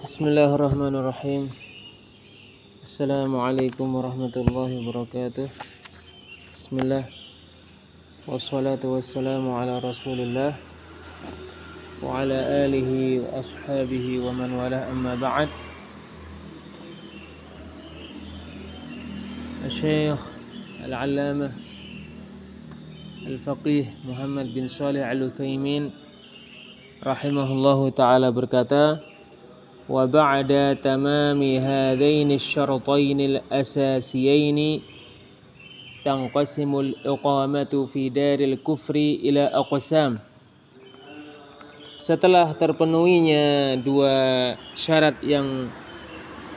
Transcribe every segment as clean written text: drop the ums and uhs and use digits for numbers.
Bismillahirrahmanirrahim. Assalamualaikum warahmatullahi wabarakatuh. Bismillah. Wassalatu wassalamu ala Rasulillah wa ala alihi wa ashabihi wa man wala, amma ba'd. Syekh Al-Allamah Al-Faqih Muhammad bin Shalih Al-Utsaimin rahimahullahu ta'ala berkata, wa ba'da tamami hadaini asy-syartaini al-asasiyaini tanqasimul iqamatu fi daril kufri ila aqsam. Setelah terpenuhinya dua syarat yang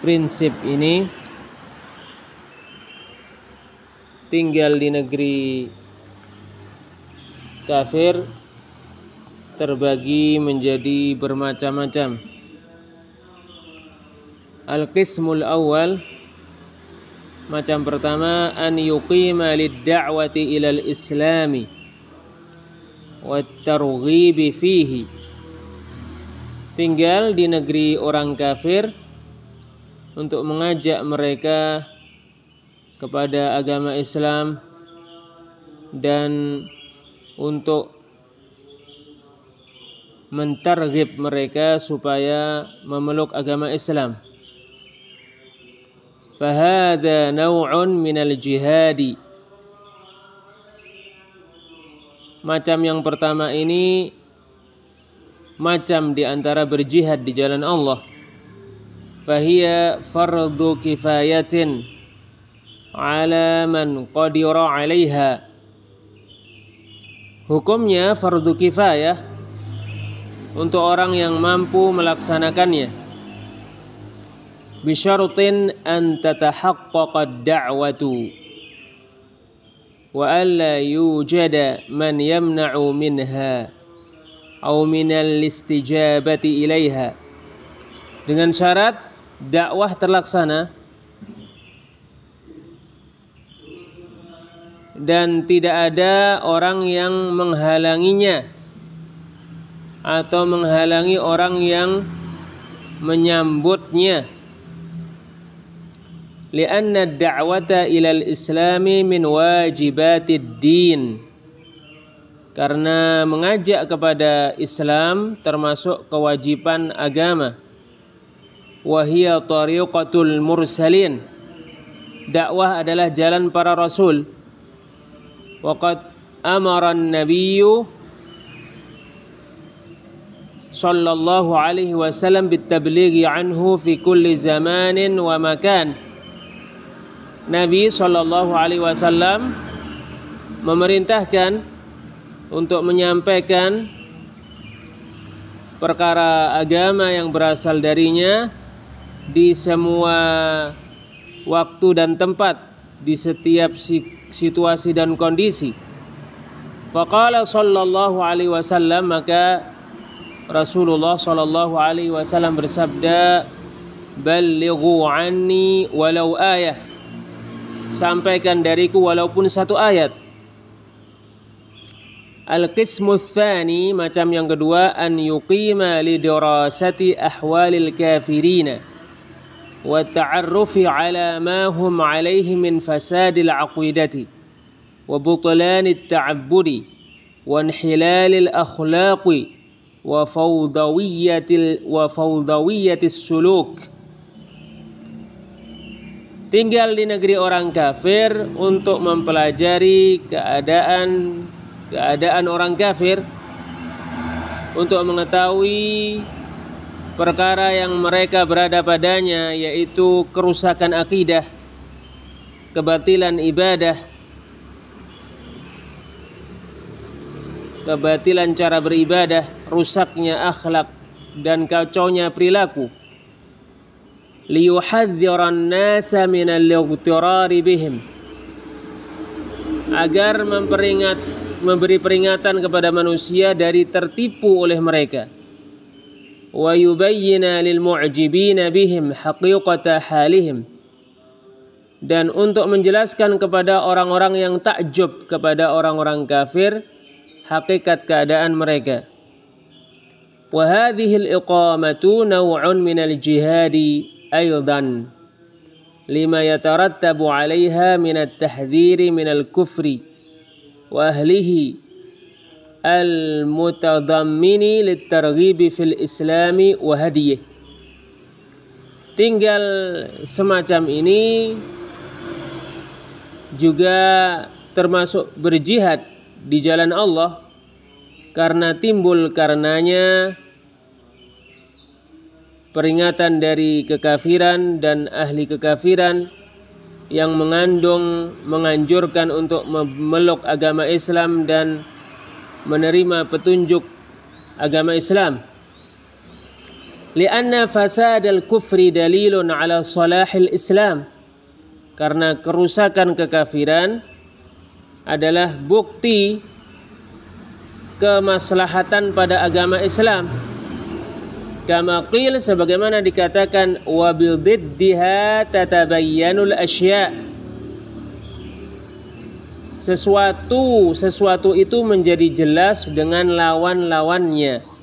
prinsip ini, tinggal di negeri kafir terbagi menjadi bermacam-macam. Al-qismul awal, macam pertama, an yuqima lid-da'wati ilal islami wat targhibi fihi. Tinggal di negeri orang kafir untuk mengajak mereka kepada agama Islam dan untuk mentarghib mereka supaya memeluk agama Islam. Fahada naw'un minal jihadi. Macam yang pertama ini macam di antara berjihad di jalan Allah. Fahiya fardu kifayatin ala man qadira 'alaiha. Hukumnya fardu kifayah untuk orang yang mampu melaksanakannya. Bisyartin an tatahaqqaqa ad-da'watu wa alla yujada man yamna'u minha aw minal istijabati ilaiha. Dengan syarat dakwah terlaksana dan tidak ada orang yang menghalanginya atau menghalangi orang yang menyambutnya. Lianna ad-da'wata ilal islami min wajibatid din. Karena mengajak kepada Islam termasuk kewajiban agama. Wa hiya tariqatul mursalin. Dakwah adalah jalan para rasul. Wa qad amara an-nabiyyu sallallahu alaihi wasallam bit-tablighi anhu fi kulli zamanin wa makan. Nabi sallallahu alaihi wasallam memerintahkan untuk menyampaikan perkara agama yang berasal darinya di semua waktu dan tempat, di setiap situasi dan kondisi. Faqala sallallahu alaihi wasallam, maka Rasulullah sallallahu alaihi wasallam bersabda, ballighu anni walau ayah. Sampaikan dariku walaupun satu ayat. Al-qismu tsani, macam yang kedua, an yuqima lidirasati ahwalil kafirina wa ta'arrufi ala ma hum alaihi min fasadil aqidati wa butlanit ta'abbudi wa inhilalil akhlaqi wa fawdawiyatis suluk. Tinggal di negeri orang kafir untuk mempelajari keadaan orang kafir, untuk mengetahui perkara yang mereka berada padanya, yaitu kerusakan akidah, kebatilan ibadah, kebatilan cara beribadah, rusaknya akhlak dan kacaunya perilaku. Liyuhadziran nasa minal ightirari bihim, agar memberi peringatan kepada manusia dari tertipu oleh mereka. Wa yubayyina lil mu'jibina bihim haqiqata halihim, dan untuk menjelaskan kepada orang-orang yang takjub kepada orang-orang kafir hakikat keadaan mereka. wa hadhihi al-iqamatu naw'un min al-jihadi aidan lima yatarattabu 'alaiha min at-tahdhiri min al-kufri wa ahlihi al-mutadammini lit-targhibi fil islami wa hadiyih. Tinggal semacam ini juga termasuk berjihad di jalan Allah, karena timbul karenanya peringatan dari kekafiran dan ahli kekafiran yang menganjurkan untuk memeluk agama Islam dan menerima petunjuk agama Islam. Lianna fasad al-kufri dalilun ala salahil Islam. Karena kerusakan kekafiran adalah bukti kemaslahatan pada agama Islam. Kama qil, sebagaimana dikatakan, wa bididdiha tatabayyanul asya'. Sesuatu itu menjadi jelas dengan lawan-lawannya.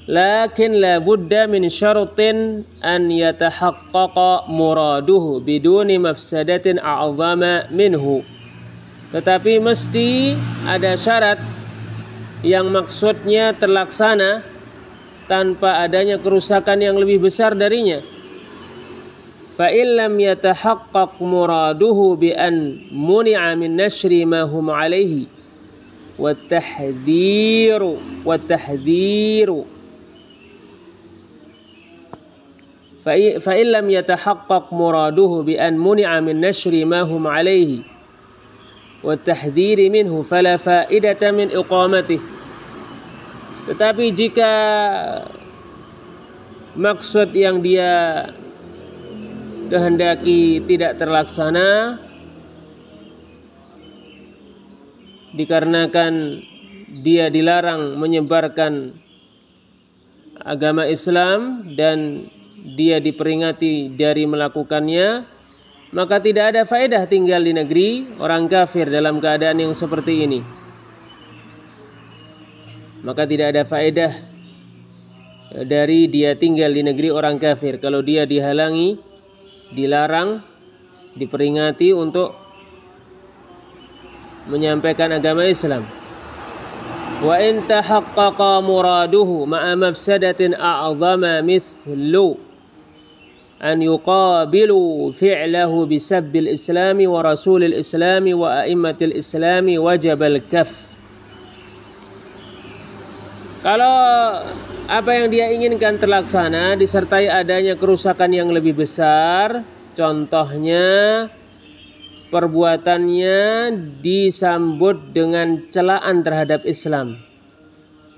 Lakin la budda min syaratin an yatahaqqaqa muraduhu biduni mafsadatin a'zama minhu. Tetapi mesti ada syarat yang maksudnya terlaksana tanpa adanya kerusakan yang lebih besar darinya. Fa illam yatahaqqaq muraduhu bi an muni'a min nashri ma hum alaihi wa tahdhiru fa illam yatahaqqaq muraduhu bi an muni'a min nashri ma hum alaihi wa tahdhiri minhu fala fa'idata min iqamatih. Tetapi jika maksud yang dia kehendaki tidak terlaksana dikarenakan dia dilarang menyebarkan agama Islam dan dia diperingati dari melakukannya, maka tidak ada faedah tinggal di negeri orang kafir dalam keadaan yang seperti ini. Maka tidak ada faedah dari dia tinggal di negeri orang kafir kalau dia dihalangi, dilarang, diperingati untuk menyampaikan agama Islam. Wa in tahaqqaqa muraduhu ma'a mafsadatin a'zama mithlu an yuqabilu fi'lahu bisabbil islami wa rasulil islami wa a'immatil islami wajabal kaf. Kalau apa yang dia inginkan terlaksana disertai adanya kerusakan yang lebih besar, contohnya perbuatannya disambut dengan celaan terhadap Islam,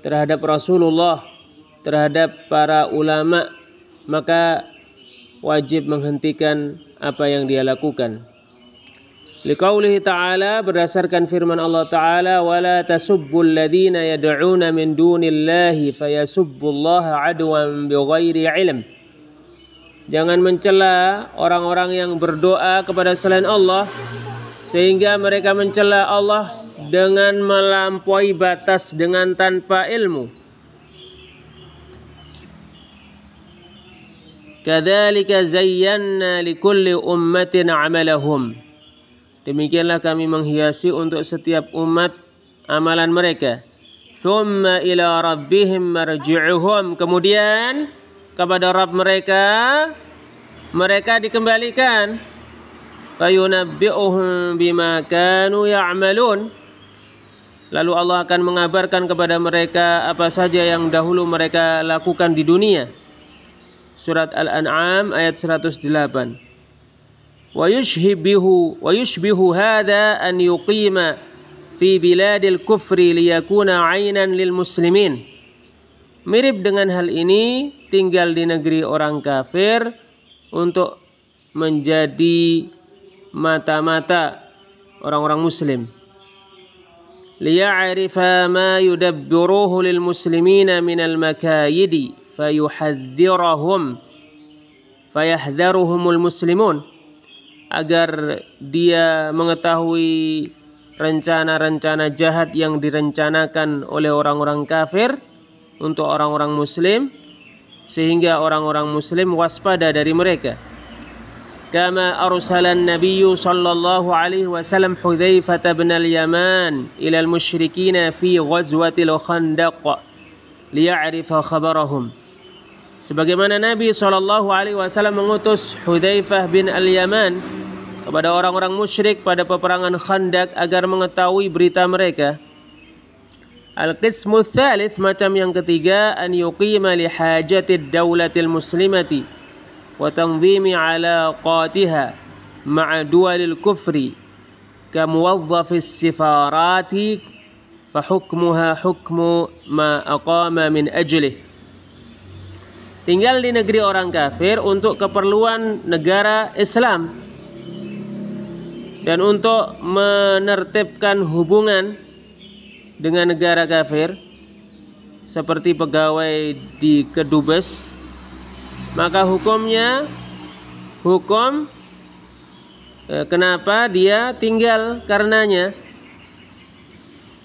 terhadap Rasulullah, terhadap para ulama, maka wajib menghentikan apa yang dia lakukan. Liqaulihi ta'ala, berdasarkan firman Allah Ta'ala, wala tasubbul ladzina yad'una min dunillahi fayasubbullaha adwan bighairi ilm. Jangan mencela orang-orang yang berdoa kepada selain Allah sehingga mereka mencela Allah dengan melampaui batas dengan tanpa ilmu. Kadzalika zayyana likulli ummatin 'amalahum. Demikianlah kami menghiasi untuk setiap umat amalan mereka. Tsumma ila rabbihim marji'uhum. Kemudian kepada Rabb mereka dikembalikan. Fayunabbi'uhum bima kanu ya'malun. Lalu Allah akan mengabarkan kepada mereka apa saja yang dahulu mereka lakukan di dunia. Surat Al-An'am ayat 108. ويشبه هذا أن يقيم في بلاد الكفر ليكون عينا للمسلمين. Mirip dengan hal ini, tinggal di negeri orang kafir untuk menjadi mata-mata orang-orang muslim. Liya'rifa ma yudabbiruhu lil muslimina minal makayidi fayahdharuhumul muslimun. Agar dia mengetahui rencana-rencana jahat yang direncanakan oleh orang-orang kafir untuk orang-orang muslim sehingga orang-orang muslim waspada dari mereka. Kama arsalan nabiyyu sallallahu alaihi wasallam Hudzaifah bin al-Yaman ila al-musyrikin fi ghazwatil Khandaq liya'rifa khabarahum. Sebagaimana Nabi sallallahu alaihi wasallam mengutus Hudzaifah bin al-Yaman kepada orang-orang musyrik pada peperangan Khandaq agar mengetahui berita mereka. Al-qismu tsalits, macam yang ketiga, an yuqima li hajatid daulatil muslimati wa tanzimi alaqatiha ma'a duwalil kufri ka muwazzafis sifarati fa hukmuha hukmu ma aqama min ajlih. Tinggal di negeri orang kafir untuk keperluan negara Islam dan untuk menertibkan hubungan dengan negara kafir seperti pegawai di kedubes, maka hukumnya kenapa dia tinggal karenanya.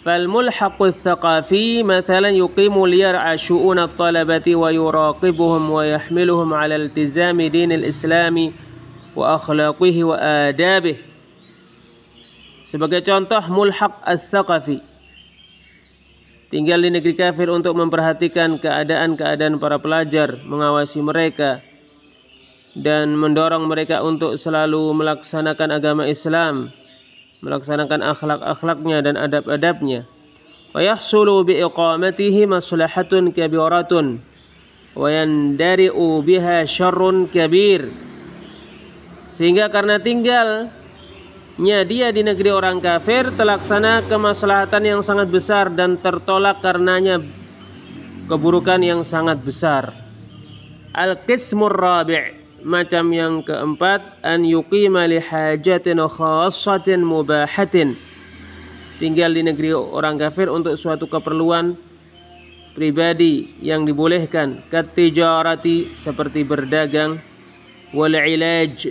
Fal mulhaqus tsaqafi mathalan yuqimu liyar'a syu'un at-talabati wa yuraqibuhum wa yahmiluhum 'ala iltizami dinil islami wa akhlaqihi wa adabihi. Sebagai contoh, mulhaq as-tsaqafi tinggal di negeri kafir untuk memperhatikan keadaan para pelajar, mengawasi mereka dan mendorong mereka untuk selalu melaksanakan agama Islam, melaksanakan akhlak-akhlaknya dan adab-adabnya. Wa yahsulu bi iqamatihi maslahatun kabiratun wa yandari'u biha syarrun kabir. Sehingga karena tinggalnya dia di negeri orang kafir terlaksana kemaslahatan yang sangat besar dan tertolak karenanya keburukan yang sangat besar. Al-qismur rabi', macam yang keempat, an yuqima li hajatin khassatin mubahatin, tinggal di negeri orang kafir untuk suatu keperluan pribadi yang dibolehkan, katijarati, seperti berdagang, wal ilaj,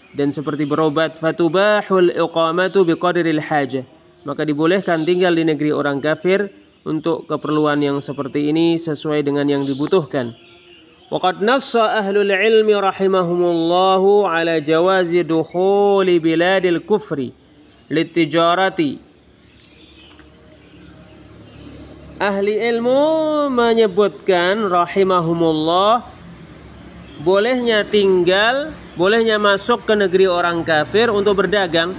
dan seperti berobat, fatubahul iqamatu biqadril hajah, maka dibolehkan tinggal di negeri orang kafir untuk keperluan yang seperti ini sesuai dengan yang dibutuhkan. Waqad nassa ahlul ilmi rahimahumullahu ala jawazi dukhuli biladil kufri litijarati. Ahli ilmu menyebutkan rahimahumullah bolehnya masuk ke negeri orang kafir untuk berdagang.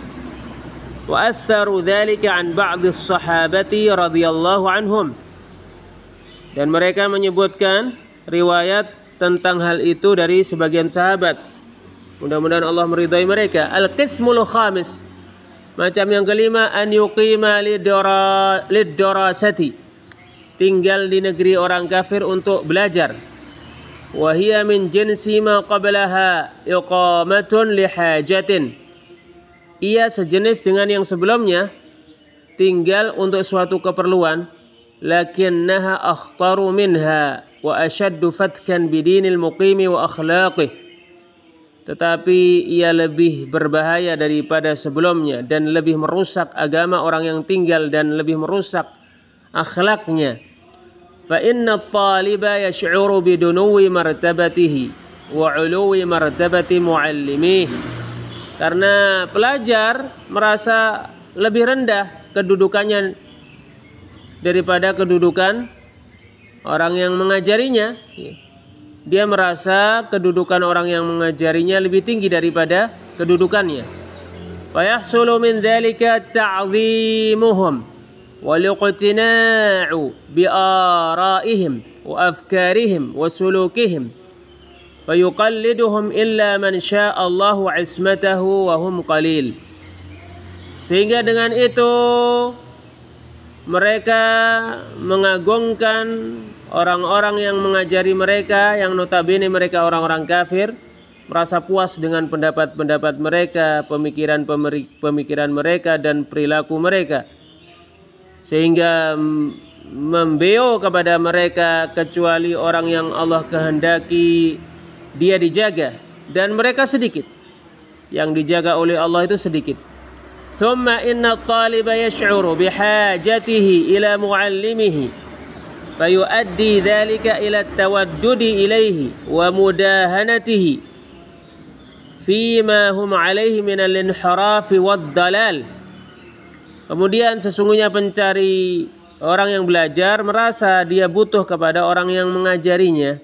Wa aktsaru dzalika an ba'dis sahabati radhiyallahu anhum, dan mereka menyebutkan riwayat tentang hal itu dari sebagian sahabat, mudah-mudahan Allah meridai mereka. Al-qismul khamis, macam yang kelima, an yuqima lid-darasati, tinggal di negeri orang kafir untuk belajar. Wahia min jinsi ma qablaha iqamatun lihajatin, ia sejenis dengan yang sebelumnya, tinggal untuk suatu keperluan, lakinnaha akhtaru minha wa ashaddu fatkan bidinil muqimi wa akhlaqih, tetapi ia lebih berbahaya daripada sebelumnya dan lebih merusak agama orang yang tinggal dan lebih merusak akhlaknya. Fa inna at-taliba yash'uru bidunuwi martabatihi wa 'uluwi martabati muallimihi, karena pelajar merasa lebih rendah kedudukannya daripada kedudukan orang yang mengajarinya. Dia merasa kedudukan orang yang mengajarinya lebih tinggi daripada kedudukannya. Fa yahsulu min dzalika ta'dhimuhum والاقتناع بآرائهم وأفكارهم وسلوكهم فيقلدهم إلا من شاء الله عصمته وهم قليل. Sehingga dengan itu mereka mengagungkan orang-orang yang mengajari mereka, yang notabene mereka orang-orang kafir, merasa puas dengan pendapat-pendapat mereka, pemikiran mereka dan perilaku mereka, sehingga membeo kepada mereka kecuali orang yang Allah kehendaki dia dijaga, dan mereka sedikit, yang dijaga oleh Allah itu sedikit. Thumma inna at-taliba yash'uru bihajatihi ila muallimihi fayuaddi dzalika ila tawaddudi ilaihi wa mudahanatihi fima hum alaihi minal inhirafi wad dalal. Kemudian sesungguhnya pencari, orang yang belajar merasa dia butuh kepada orang yang mengajarinya,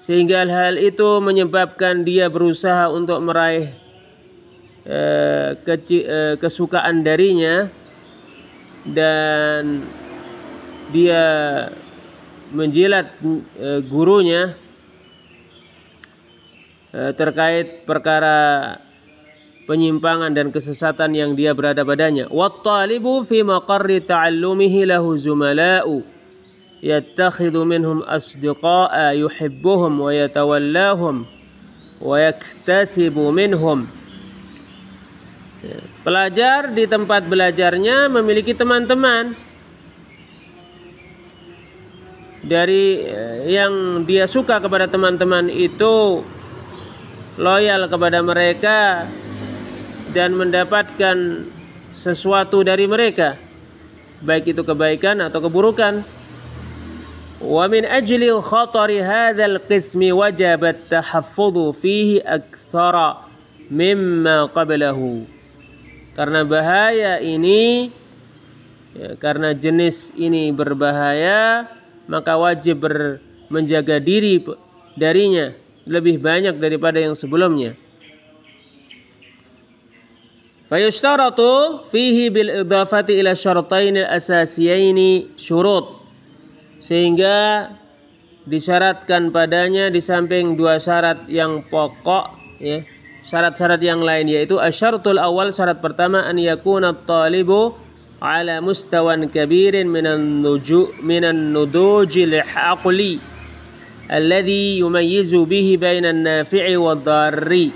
sehingga hal itu menyebabkan dia berusaha untuk meraih kesukaan darinya, dan dia menjilat gurunya terkait perkara penyimpangan dan kesesatan yang dia berada padanya. Wattalibu fi maqarri ta'allumihi lahu zumala'u yattakhidhu minhum asdiqa'a yuhibbuhum wa yatawallahum wa yaktasibu minhum. Pelajar di tempat belajarnya memiliki teman-teman dari yang dia suka kepada teman-teman itu, loyal kepada mereka dan mendapatkan sesuatu dari mereka, baik itu kebaikan atau keburukan. Wa min ajli khatari hadzal qismi wajaba at-tahaffudhu fihi aktsara mimma qablahu. Karena bahaya ini, karena jenis ini berbahaya, maka wajib menjaga diri darinya lebih banyak daripada yang sebelumnya. Fayushtaratu fihi bil idafati ila syartain al-asasiyaini syurut. Sehingga disyaratkan padanya di samping dua syarat yang pokok, ya, syarat-syarat yang lain, yaitu asyaratul awal, syarat pertama, an yakuna at-talibu ala mustawan kabirin minan nudujil aqli alladhi yumayyizu bihi bainan nafi'i wad darri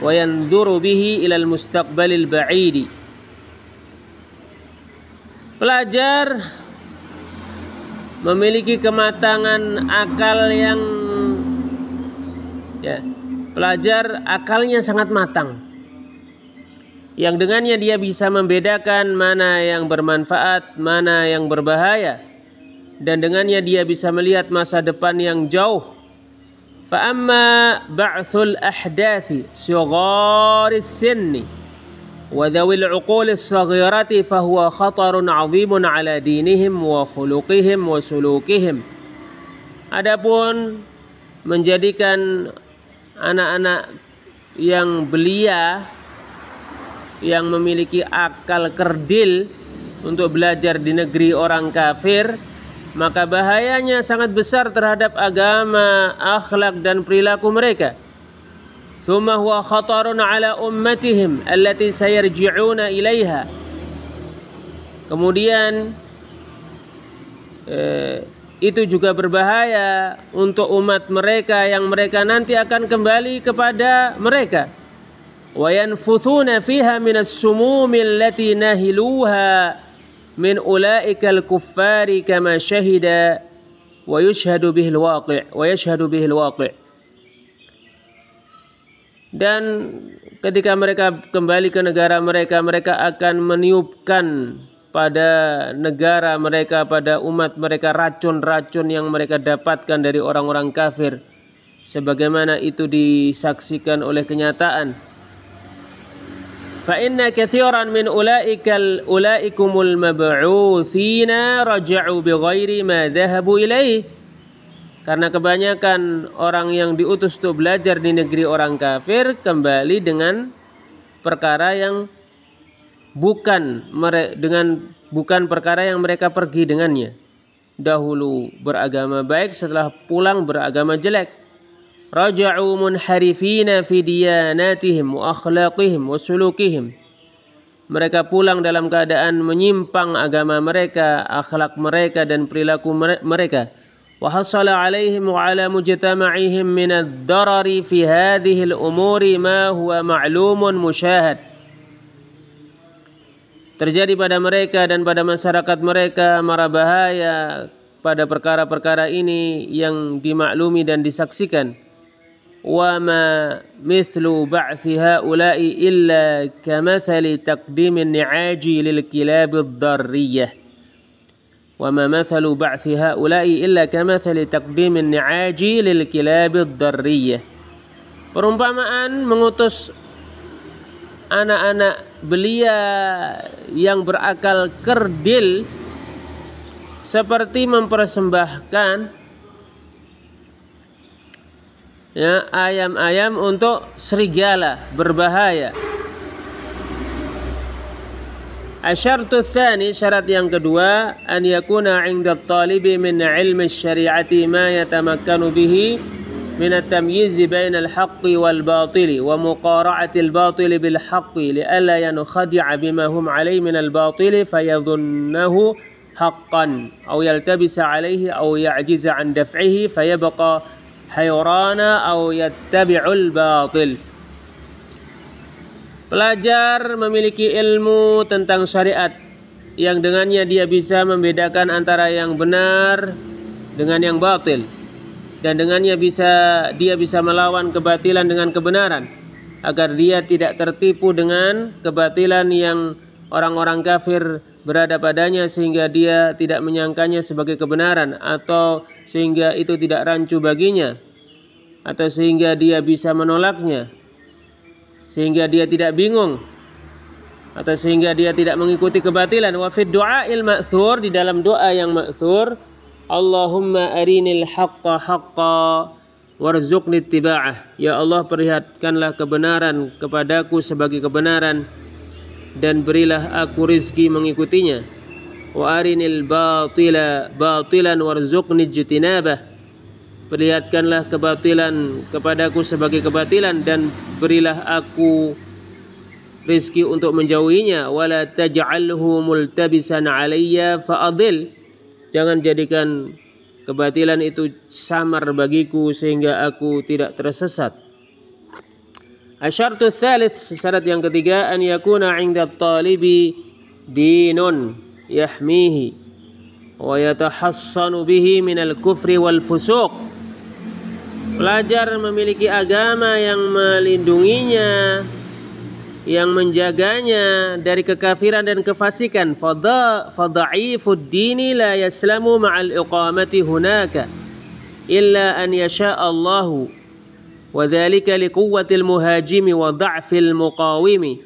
wa yanzuru bihi ila al-mustaqbalil ba'idi. Pelajar memiliki kematangan akal yang, pelajar akalnya sangat matang, yang dengannya dia bisa membedakan mana yang bermanfaat, mana yang berbahaya, dan dengannya dia bisa melihat masa depan yang jauh. Fa amma ba'thul ahdathi sigharis sinni wa dhawil uqulis saghirati fahuwa khatarun 'azimun 'ala dinihim wa khuluqihim wa sulukihim. Adapun menjadikan anak-anak yang belia, yang memiliki akal kerdil untuk belajar di negeri orang kafir, maka bahayanya sangat besar terhadap agama, akhlak dan perilaku mereka. Thumma huwa khatarun ala ummatihim allati sayarji'una ilaiha. Kemudian itu juga berbahaya untuk umat mereka yang mereka nanti akan kembali kepada mereka. Wa yanfuthuna fiha minas sumumi allati nahiluha min ulaikal kuffari kama syahida wa yashhadu bihil waqi'. Dan ketika mereka kembali ke negara mereka, mereka akan meniupkan pada negara mereka, pada umat mereka, racun-racun yang mereka dapatkan dari orang-orang kafir, sebagaimana itu disaksikan oleh kenyataan. Fa inna katsiran min ulaikumul mab'utsina raja'u bighairi ma dhahabu ilaihi. Karena kebanyakan orang yang diutus untuk belajar di negeri orang kafir kembali dengan perkara yang bukan perkara yang mereka pergi dengannya. Dahulu beragama baik, setelah pulang beragama jelek. Raja'u munharifina fi diyanatihim wa akhlaqihim wa sulukihim. Mereka pulang dalam keadaan menyimpang agama mereka, akhlak mereka dan perilaku mereka. Wa hasala 'alaihim wa 'ala mujtama'ihim min ad-darari fi hadhihi al-umuri ma huwa ma'lumun musyahad. Terjadi pada mereka dan pada masyarakat mereka mara bahaya pada perkara-perkara ini yang dimaklumi dan disaksikan. Wa ma mithlu ba'thi ha'ula'i illa kamathali taqdimin ni'aji lil kilabid darriyah وما مثل بعث هؤلاء إلا كمثل تقديم النعاج للكلاب الضرية. Perumpamaan mengutus anak-anak belia yang berakal kerdil seperti mempersembahkan ayam-ayam untuk serigala berbahaya. Asyartu tsani, syarat yang kedua, an yakuna 'inda at-talibi min 'ilmi asy-syari'ati ma yatamakkanu bihi min at-tamyiz baina al-haqqi wal-batili wa muqara'ati al-batili bil-haqqi li'alla yankhadi'a bima hum 'alayhi min al-batili fayadhunnahu haqqan aw yaltabisa 'alayhi aw ya'jiza 'an daf'ihi fayabqa hayrana aw yattabi'ul batil. Pelajar memiliki ilmu tentang syariat yang dengannya dia bisa membedakan antara yang benar dengan yang batil, dan dengannya dia bisa melawan kebatilan dengan kebenaran, agar dia tidak tertipu dengan kebatilan yang orang-orang kafir berada padanya, sehingga dia tidak menyangkanya sebagai kebenaran, atau sehingga itu tidak rancu baginya, atau sehingga dia bisa menolaknya, sehingga dia tidak bingung, atau sehingga dia tidak mengikuti kebatilan. Wa fid du'ail ma'thur, di dalam doa yang ma'thur, Allahumma arinil haqqa haqqa warzuqni ittiba'ah. Ya Allah, perlihatkanlah kebenaran kepadaku sebagai kebenaran dan berilah aku rizki mengikutinya. Wa arinil batila batilan warzuqni ijtinabah. Perlihatkanlah kebatilan kepadaku sebagai kebatilan dan berilah aku rizki untuk menjauhinya. Wala taj'alhu multabisan alayya fa'adil. Jangan jadikan kebatilan itu samar bagiku sehingga aku tidak tersesat. Asyartu tsalits, syarat yang ketiga, an yakuna 'inda at-talibi dinun yahmihi wa yatahassanu bihi minal kufri wal fusuq. Pelajar memiliki agama yang melindunginya, yang menjaganya dari kekafiran dan kefasikan. Fadha'ifud dini la yaslamu ma'al iqamati hunaka illa an yasha Allahu wa dzalika liquwwatil muhajimi wa dha'fil muqawimi.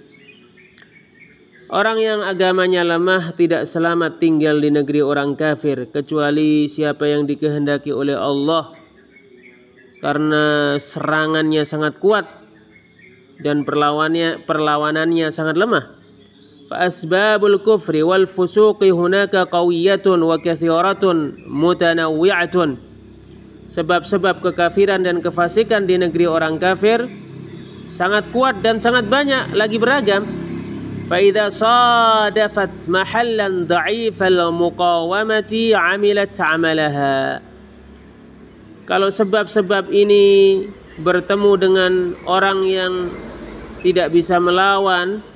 Orang yang agamanya lemah tidak selamat tinggal di negeri orang kafir, kecuali siapa yang dikehendaki oleh Allah, karena serangannya sangat kuat dan perlawanannya sangat lemah. Fa asbabul kufri wal fusuqi hunaka qawiyatun wa kathiratun mutanawwi'atun. Sebab-sebab kekafiran dan kefasikan di negeri orang kafir sangat kuat dan sangat banyak lagi beragam. Fa idza sadafat mahallan dha'ifal muqawamati 'amilat 'amalaha. Kalau sebab-sebab ini bertemu dengan orang yang tidak bisa melawan,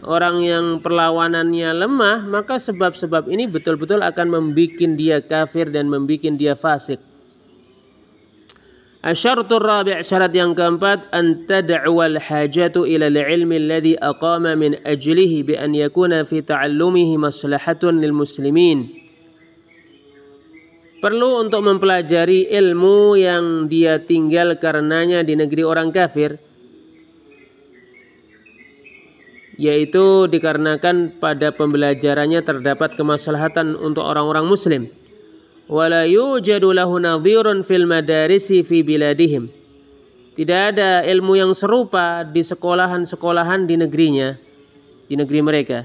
orang yang perlawanannya lemah, maka sebab-sebab ini betul-betul akan membuat dia kafir dan membuat dia fasik. Asyartur rabi', syarat yang keempat, an tad'uwal hajatu ila al-ilmi alladhi aqama min ajlihi bi an yakuna fi ta'allumihi maslahatun lil muslimin. Perlu untuk mempelajari ilmu yang dia tinggal karenanya di negeri orang kafir, yaitu dikarenakan pada pembelajarannya terdapat kemaslahatan untuk orang-orang muslim. Wala yujadu lahu nadhirun fil madarisi fi biladihim. Tidak ada ilmu yang serupa di sekolahan-sekolahan di negerinya, di negeri mereka.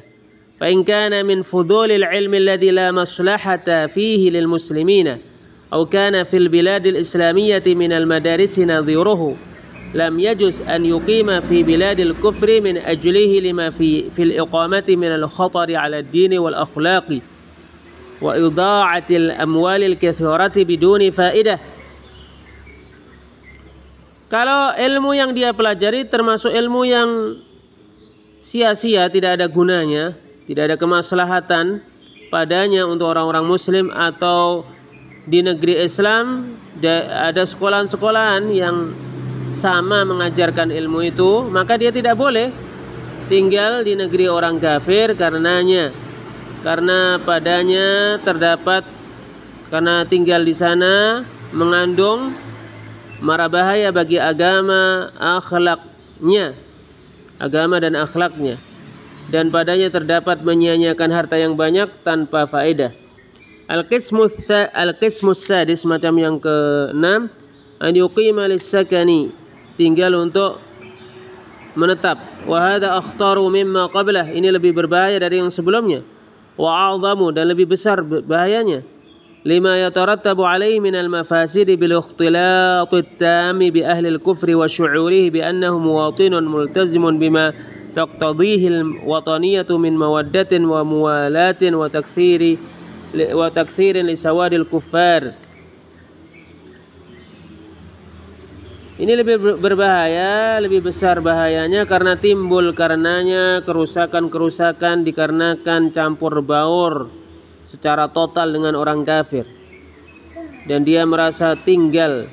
فإن كان من فضول العلم الذي لا مصلحة فيه للمسلمين أو كان في البلاد الإسلامية من المدارس نظيره لم يجوز أن يقيم في بلاد الكفر من أجله لما في الإقامة من الخطر على الدين والأخلاق وإضاعة الأموال الكثيرة بدون فائدة. Kalau ilmu yang dia pelajari termasuk ilmu yang sia-sia, tidak ada gunanya, tidak ada kemaslahatan padanya untuk orang-orang muslim, atau di negeri Islam ada sekolahan-sekolahan yang sama mengajarkan ilmu itu, maka dia tidak boleh tinggal di negeri orang kafir karenanya. karena padanya terdapat, karena tinggal di sana mengandung mara bahaya bagi agama, akhlaknya, agama dan akhlaknya, dan padanya terdapat menyia-nyiakan harta yang banyak tanpa faedah. Al-qismus sadis, macam yang ke-6, an yuqima lis-sakani, tinggal untuk menetap. Wa hadha akhtaru mimma qablah, ini lebih berbahaya dari yang sebelumnya. Wa a'zamu, dan lebih besar bahayanya. Lima yatarattabu alaihi min al-mafasid bil ikhtilat at-tam bi ahli al-kufr wa syu'urihi bi annahu muwatinun multazimun bima taqtadhihi al-wataniyatu min mawaddatin wa muwalatin wa takthirin li sawadil kuffar. Ini lebih berbahaya, lebih besar bahayanya karena timbul karenanya kerusakan-kerusakan dikarenakan campur baur secara total dengan orang kafir, dan dia merasa tinggal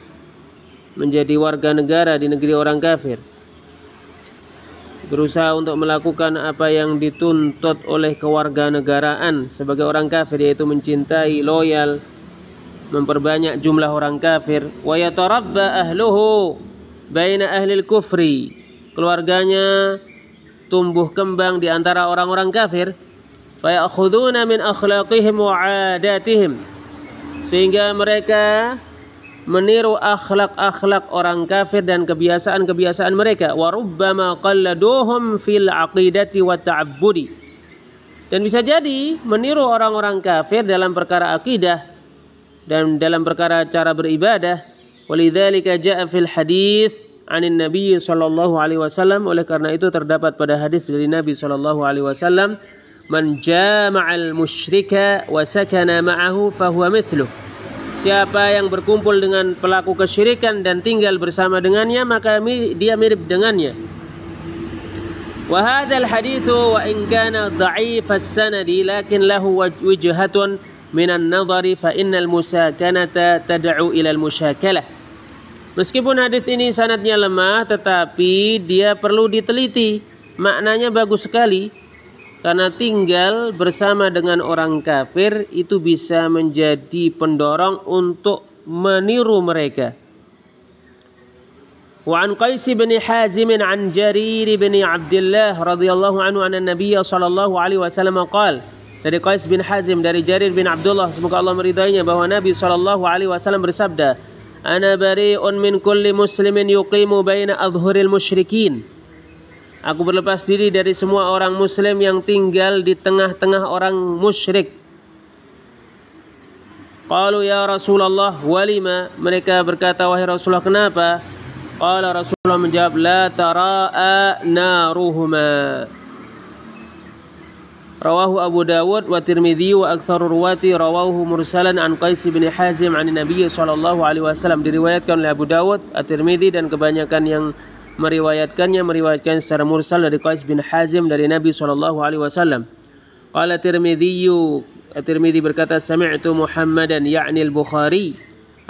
menjadi warga negara di negeri orang kafir, berusaha untuk melakukan apa yang dituntut oleh kewarganegaraan sebagai orang kafir, yaitu mencintai, loyal, memperbanyak jumlah orang kafir. Wa yatarabba ahluhu baina ahlil kufri, keluarganya tumbuh kembang di antara orang-orang kafir. Fa ya'khuduna min akhlaqihim wa 'adatihim, sehingga mereka meniru akhlak-akhlak orang kafir dan kebiasaan-kebiasaan mereka. Wa rubbama qalladuhum fil 'aqidati wa ta'abbudi, dan bisa jadi meniru orang-orang kafir dalam perkara akidah dan dalam perkara cara beribadah. Walidzalika jaa fil hadis anin Nabi sallallahu alaihi wasallam, oleh karena itu terdapat pada hadis dari Nabi sallallahu alaihi wasallam, man jama'al musyrika wa sakana ma'ahu fahuwa mithluh, siapa yang berkumpul dengan pelaku kesyirikan dan tinggal bersama dengannya, maka dia mirip dengannya. Wa hadzal haditsu wa in kana dha'if as-sanadi lakin lahu wajhatun minan nadhari fa innal musakanata tad'u ila al-musyakalah. Meskipun hadis ini sanadnya lemah, tetapi dia perlu diteliti. Maknanya bagus sekali, karena tinggal bersama dengan orang kafir itu bisa menjadi pendorong untuk meniru mereka. Wa an Qais bin Hazim an Jarir bin Abdullah radhiyallahu anhu anna Nabiy sallallahu alaihi wasallam qala, dari Qais bin Hazim dari Jarir bin Abdullah, semoga Allah meridainya, bahwa Nabi sallallahu alaihi wasallam bersabda, ana bari'un min kulli muslimin yuqimu baina adhhuril musyrikin, aku berlepas diri dari semua orang muslim yang tinggal di tengah-tengah orang musyrik. Qalu ya Rasulullah walima, mereka berkata, wahai Rasulullah, kenapa? Qala, Rasulullah menjawab, la tara'a naruhuma. Rawahu Abu Dawud wa Tirmidzi wa aktsaru ruwati rawahu mursalan an Qais bin Hazim an Nabi sallallahu alaihi wasallam, diriwayatkan oleh Abu Dawud, At-Tirmidzi, dan kebanyakan yang meriwayatkan secara mursal dari Qais bin Hazim dari Nabi sallallahu alaihi wasallam. Qala At-Tirmidzi berkata, sami'tu Muhammadan ya'ni al-Bukhari,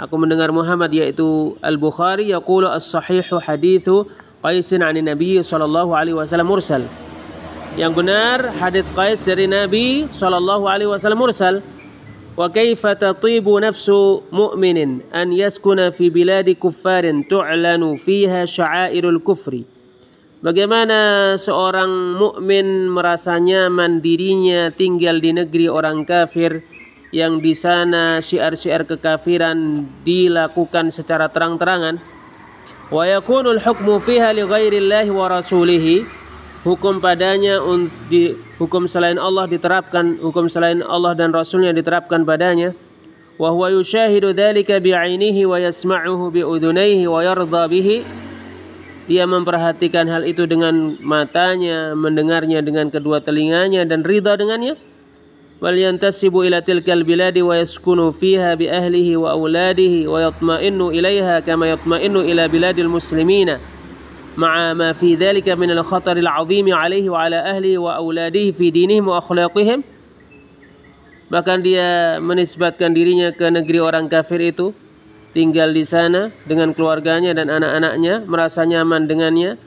aku mendengar Muhammad yaitu Al-Bukhari, yaqulu as-sahihu hadithu Qaisin 'an Nabi sallallahu alaihi wasallam mursal. Yang benar hadits Qais dari Nabi sallallahu alaihi wasallam mursal. Wa kaifa tatibu nafsu mu'minin an yaskuna fi biladi kuffarin tu'lanu fiha sya'airul kufri. Bagaimana seorang mukmin merasa nyaman dirinya tinggal di negeri orang kafir yang di sana syiar-syiar kekafiran dilakukan secara terang-terangan. Wa yakunul hukmu fiha li ghairillahi wa rasulihi, hukum padanya hukum selain Allah diterapkan, hukum selain Allah dan Rasulnya diterapkan padanya. Wa huwa yushahidu dzalika bi'ainihi wa yasma'uhu bi'udunaihi wa yardha bihi, dia memperhatikan hal itu dengan matanya, mendengarnya dengan kedua telinganya dan ridha dengannya. Wal yantasibu ila tilkal biladi wa yaskunu fiha bi ahlihi wa auladihi wa yatma'innu ilaiha kama yatma'innu ila biladil muslimina ma'a ma fi dzalika min al-khatar al-'azim 'alaihi wa 'ala ahlihi wa auladihi fi dinihim wa akhlaqihim. Bahkan dia menisbatkan dirinya ke negeri orang kafir itu, tinggal di sana dengan keluarganya dan anak-anaknya, merasa nyaman dengannya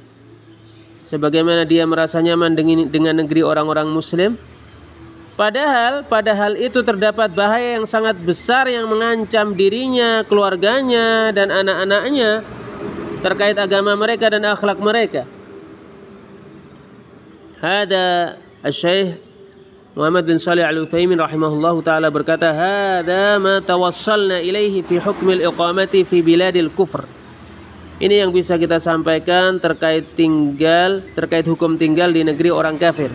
sebagaimana dia merasa nyaman dengan negeri orang-orang muslim. Padahal itu terdapat bahaya yang sangat besar yang mengancam dirinya, keluarganya, dan anak-anaknya terkait agama mereka dan akhlak mereka. Hada Asy-Syaikh Muhammad bin Shalih Al-Utsaimin rahimahullahu taala berkata, "Hada ma tawassalna ilaihi fi hukmil iqamati fi biladil kufr." Ini yang bisa kita sampaikan terkait hukum tinggal di negeri orang kafir.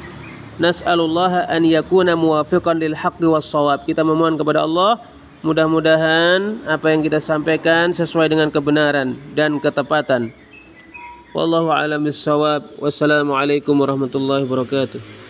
Nas'alullah an yakuna muwafiqan lil haqqi was shawab. Kita memohon kepada Allah, mudah-mudahan apa yang kita sampaikan sesuai dengan kebenaran dan ketepatan. Wallahu a'lam bis-shawab. Wassalamualaikum warahmatullahi wabarakatuh.